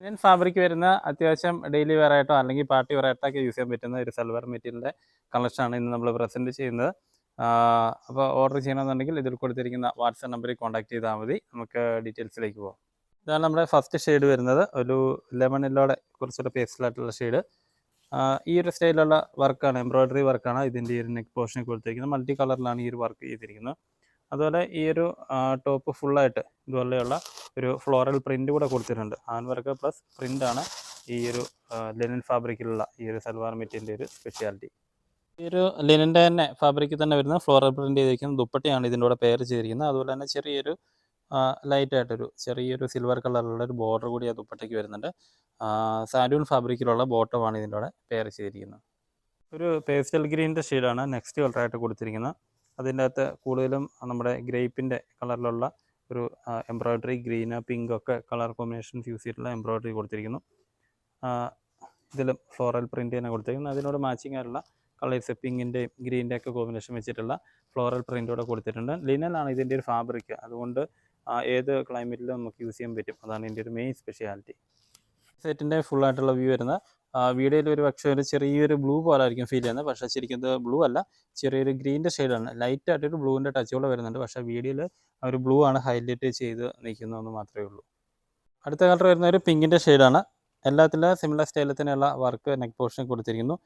Linen fabric വരുന്ന അത്യാവശ്യം daily wear ആയിട്ടോ അല്ലെങ്കിൽ പാർട്ടി വെയർ ആയിട്ടൊക്കെ യൂസ് ചെയ്യാൻ പറ്റുന്ന ഒരു സൽവാർ മെറ്റീരിയലിൻ്റെ കളക്ഷനാണ് ഇന്ന് നമ്മൾ പ്രസൻറ്റ് ചെയ്യുന്നത്. അപ്പോൾ ഓർഡർ ചെയ്യണമെന്നുണ്ടെങ്കിൽ ഇതിൽ കൊടുത്തിരിക്കുന്ന വാട്സാപ്പ് നമ്പറിൽ കോൺടാക്ട് ചെയ്താൽ മതി. നമുക്ക് ഡീറ്റെയിൽസിലേക്ക് പോകാം. ഇതാണ് നമ്മുടെ ഫസ്റ്റ് ഷെയ്ഡ് വരുന്നത്. ഒരു ലെമൺ യെല്ലോടെ കുറച്ചുകൂടെ പേസ്റ്റലായിട്ടുള്ള ഷെയ്ഡ്. ഈ ഒരു സ്റ്റൈലുള്ള വർക്കാണ്, എംബ്രോയ്ഡറി വർക്കാണ് ഇതിൻ്റെ ഈ ഒരു നെക്ക് പോർഷനിൽ കൊടുത്തിരിക്കുന്നത്. മൾട്ടി കളറിലാണ് ഈ ഒരു വർക്ക് ചെയ്തിരിക്കുന്നത്. അതുപോലെ ഈ ഒരു ടോപ്പ് ഫുള്ളായിട്ട് ഇതുപോലെയുള്ള ഒരു ഫ്ലോറൽ പ്രിൻ്റ് കൂടെ കൊടുത്തിട്ടുണ്ട്. ഹാൻഡ് വർക്ക് പ്ലസ് പ്രിൻ്റാണ് ഈ ഒരു ലിനൻ ഫാബ്രിക്കിലുള്ള ഈ ഒരു സൽവാർ മെറ്റീരിയലിൻ്റെ ഒരു സ്പെഷ്യാലിറ്റി. ഈ ഒരു ലിനൻ്റെ തന്നെ ഫാബ്രിക്കിൽ തന്നെ വരുന്ന ഫ്ലോറൽ പ്രിൻ്റ് ചെയ്തിരിക്കുന്ന ദുപ്പട്ടയാണ് ഇതിൻ്റെ കൂടെ പെയർ ചെയ്തിരിക്കുന്നത്. അതുപോലെ തന്നെ ചെറിയൊരു ലൈറ്റായിട്ടൊരു ചെറിയൊരു സിൽവർ കളറിലുള്ള ഒരു ബോർഡർ കൂടി ആ ദുപ്പട്ടയ്ക്ക് വരുന്നുണ്ട്. സാൻഡൂൺ ഫാബ്രിക്കിലുള്ള ബോട്ടമാണ് ഇതിൻ്റെ കൂടെ പെയർ ചെയ്തിരിക്കുന്നത്. ഒരു പേസ്റ്റൽ ഗ്രീനിൻ്റെ ഷെയ്ഡാണ് നെക്സ്റ്റ് കളറായിട്ട് കൊടുത്തിരിക്കുന്നത്. അതിൻ്റെ അകത്ത് കൂടുതലും നമ്മുടെ ഗ്രേപ്പിൻ്റെ കളറിലുള്ള ഒരു എംബ്രോയ്ഡറി, ഗ്രീന് പിങ്ക് ഒക്കെ കളർ കോമ്പിനേഷൻസ് യൂസ് ചെയ്തിട്ടുള്ള എംബ്രോയ്ഡറി കൊടുത്തിരിക്കുന്നു. ഇതിലും ഫ്ലോറൽ പ്രിൻ്റ് തന്നെ കൊടുത്തിരിക്കുന്നു. അതിനോട് മാച്ചിങ് ആയിട്ടുള്ള കളേഴ്സ് പിങ്കിൻ്റെയും ഗ്രീൻ്റെ ഒക്കെ കോമ്പിനേഷൻ വെച്ചിട്ടുള്ള ഫ്ലോറൽ പ്രിൻ്റോടെ കൊടുത്തിട്ടുണ്ട്. ലിനനാണ് ഇതിൻ്റെ ഒരു ഫാബ്രിക്, അതുകൊണ്ട് ഏത് ക്ലൈമറ്റിലും നമുക്ക് യൂസ് ചെയ്യാൻ പറ്റും. അതാണ് ഇതിൻ്റെ ഒരു മെയിൻ സ്പെഷ്യാലിറ്റി. സെറ്റിൻ്റെ ഫുള്ളായിട്ടുള്ള വ്യൂ വരുന്നത് വീഡിയോയിൽ ഒരു പക്ഷേ ഒരു ചെറിയൊരു ബ്ലൂ പോലെ ആയിരിക്കും ഫീൽ ചെയ്യുന്നത്. പക്ഷേ ശരിക്കും ഇത് ബ്ലൂ അല്ല, ചെറിയൊരു ഗ്രീൻ്റെ ഷെയ്ഡാണ്. ലൈറ്റായിട്ടൊരു ബ്ലൂവിൻ്റെ ടച്ചുകൾ വരുന്നുണ്ട്. പക്ഷേ വീഡിയോയിൽ ഒരു ബ്ലൂ ആണ് ഹൈലൈറ്റ് ചെയ്ത് നിൽക്കുന്നതെന്ന് മാത്രമേ ഉള്ളൂ. അടുത്ത കളർ വരുന്ന ഒരു പിങ്കിൻ്റെ ഷെയ്ഡാണ്. എല്ലാത്തിലും സിമിലർ സ്റ്റൈലിൽ തന്നെയുള്ള വർക്ക് നെക്ക് പോർഷൻ കൊടുത്തിരിക്കുന്നു.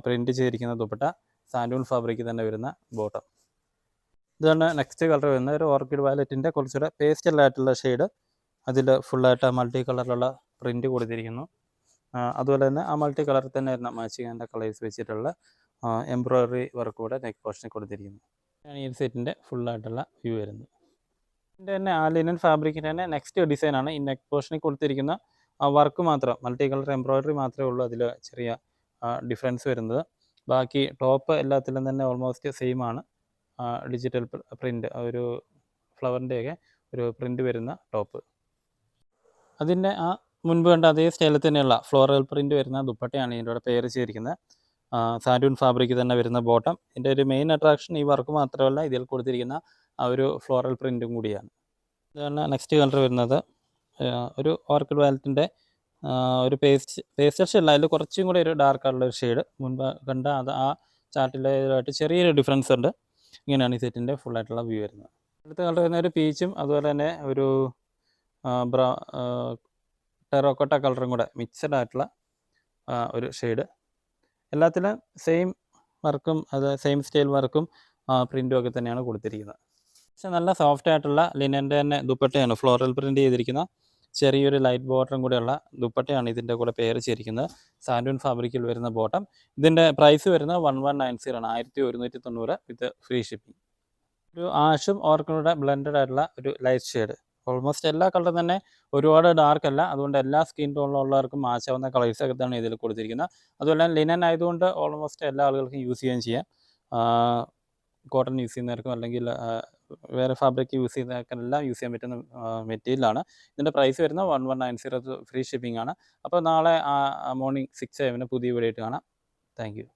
പ്രിൻറ്റ് ചെയ്തിരിക്കുന്ന ദുപ്പട്ട, സാൻഡൂൺ ഫാബ്രിക്കിൽ തന്നെ വരുന്ന ബോട്ടം. ഇതാണ് നെക്സ്റ്റ് കളർ വരുന്നത്. ഒരു ഓർക്കിഡ് വയലറ്റിൻ്റെ കുറച്ചുകൂടെ പേസ്റ്റലായിട്ടുള്ള ഷെയ്ഡ്. അതിൽ ഫുള്ളായിട്ട് മൾട്ടി കളറിലുള്ള പ്രിൻറ്റ് കൊടുത്തിരിക്കുന്നു. അതുപോലെ തന്നെ ആ മൾട്ടി കളറിൽ തന്നെ വരുന്ന മാച്ചിങ് ആൻഡ് കളേഴ്സ് വെച്ചിട്ടുള്ള എംബ്രോയ്ഡറി വർക്ക് കൂടെ നെക്ക് പോർഷനിൽ കൊടുത്തിരിക്കുന്നു. ഈ സെറ്റിൻ്റെ ഫുള്ളായിട്ടുള്ള വ്യൂ വരുന്നത്. ഇതിൻ്റെ തന്നെ ആ ലിനൻ ഫാബ്രിക്കിൻ്റെ തന്നെ നെക്സ്റ്റ് ഡിസൈനാണ്. ഈ നെക്ക് പോർഷനിൽ കൊടുത്തിരിക്കുന്ന വർക്ക് മാത്രം മൾട്ടി കളർ എംബ്രോയ്ഡറി മാത്രമേ ഉള്ളൂ അതിൽ ചെറിയ ഡിഫറൻസ് വരുന്നത്. ബാക്കി ടോപ്പ് എല്ലാത്തിലും തന്നെ ഓൾമോസ്റ്റ് സെയിം ആണ്. ഡിജിറ്റൽ പ്രിൻ്റ്, ഒരു ഫ്ലവറിൻ്റെയൊക്കെ ഒരു പ്രിൻ്റ് വരുന്ന ടോപ്പ്. അതിൻ്റെ ആ മുൻപ് കണ്ട അതേ സ്റ്റൈലിൽ തന്നെയുള്ള ഫ്ലോറൽ പ്രിൻ്റ് വരുന്ന ദുപ്പട്ടയാണ് ഇതിൻ്റെ കൂടെ പെയർ ചെയ്തിരിക്കുന്നത്. സാൻഡൂൺ ഫാബ്രിക്കിൽ തന്നെ വരുന്ന ബോട്ടം. ഇതിൻ്റെ ഒരു മെയിൻ അട്രാക്ഷൻ ഈ വർക്ക് മാത്രമല്ല, ഇതിൽ കൊടുത്തിരിക്കുന്ന ആ ഒരു ഫ്ലോറൽ പ്രിൻറ്റും കൂടിയാണ്. ഇതാണ് നെക്സ്റ്റ് കളർ വരുന്നത്. ഒരു ഓർക്കിഡ് വയലറ്റിൻ്റെ ഒരു പേസ്റ്റൽ ഷെയ്ഡ്, അതിൽ കുറച്ചും കൂടി ഒരു ഡാർക്ക് ആയിട്ടുള്ള ഒരു ഷെയ്ഡ്. മുൻപ് കണ്ട അത് ആ ചാർട്ടിലായിട്ട് ചെറിയൊരു ഡിഫറൻസ് ഉണ്ട്. ഇങ്ങനെയാണ് ഈ സെറ്റിൻ്റെ ഫുള്ളായിട്ടുള്ള വ്യൂ വരുന്നത്. അടുത്ത കളർ വരുന്ന ഒരു പീച്ചും അതുപോലെ തന്നെ ഒരു ടെറോക്കോട്ട കളറും കൂടെ മിക്സഡ് ആയിട്ടുള്ള ഒരു ഷെയ്ഡ്. എല്ലാത്തിലും സെയിം വർക്കും അത് സെയിം സ്റ്റൈൽ വർക്കും പ്രിൻറ്റും ഒക്കെ തന്നെയാണ് കൊടുത്തിരിക്കുന്നത്. പക്ഷേ നല്ല സോഫ്റ്റ് ആയിട്ടുള്ള ലിനൻ്റെ തന്നെ ദുപ്പട്ടയാണ്, ഫ്ലോറൽ പ്രിൻറ്റ് ചെയ്തിരിക്കുന്ന ചെറിയൊരു ലൈറ്റ് ബോട്ടറും കൂടെയുള്ള ദുപ്പട്ടയാണ് ഇതിൻ്റെ കൂടെ പെയർ ചെയ്തിരിക്കുന്നത്. സാൻഡൂൺ ഫാബ്രിക്കിൽ വരുന്ന ബോട്ടം. ഇതിൻ്റെ പ്രൈസ് വരുന്നത് 1190 ആണ്, 1190 വിത്ത് ഫ്രീ ഷിപ്പിംഗ്. ഒരു ആഷും ഓർക്കിഡും ബ്ലെൻഡഡ് ആയിട്ടുള്ള ഒരു ലൈറ്റ് ഷെയ്ഡ്. ഓൾമോസ്റ്റ് എല്ലാ കളറും തന്നെ ഒരുപാട് ഡാർക്ക് അല്ല, അതുകൊണ്ട് എല്ലാ സ്കിൻ ടോണിലുള്ളവർക്കും മാച്ചാവുന്ന കളേഴ്സൊക്കെ തന്നെ ഇതിൽ കൊടുത്തിരിക്കുന്നത്. അതുപോലെ ലിനൻ ആയതുകൊണ്ട് ഓൾമോസ്റ്റ് എല്ലാ ആളുകൾക്കും യൂസ് ചെയ്യാൻ ചെയ്യാം. കോട്ടൺ യൂസ് ചെയ്യുന്നവർക്കും അല്ലെങ്കിൽ വേറെ ഫാബ്രിക് യൂസ് ചെയ്യുന്നവർക്കെല്ലാം യൂസ് ചെയ്യാൻ പറ്റുന്ന മെറ്റീരിയലാണ്. ഇതിൻ്റെ പ്രൈസ് വരുന്നത് 1190 ഫ്രീ ഷിപ്പിംഗ് ആണ്. അപ്പോൾ നാളെ മോർണിംഗ് 6 AM പുതിയ വീഡിയോ ആയിട്ട് കാണാം. Thank you.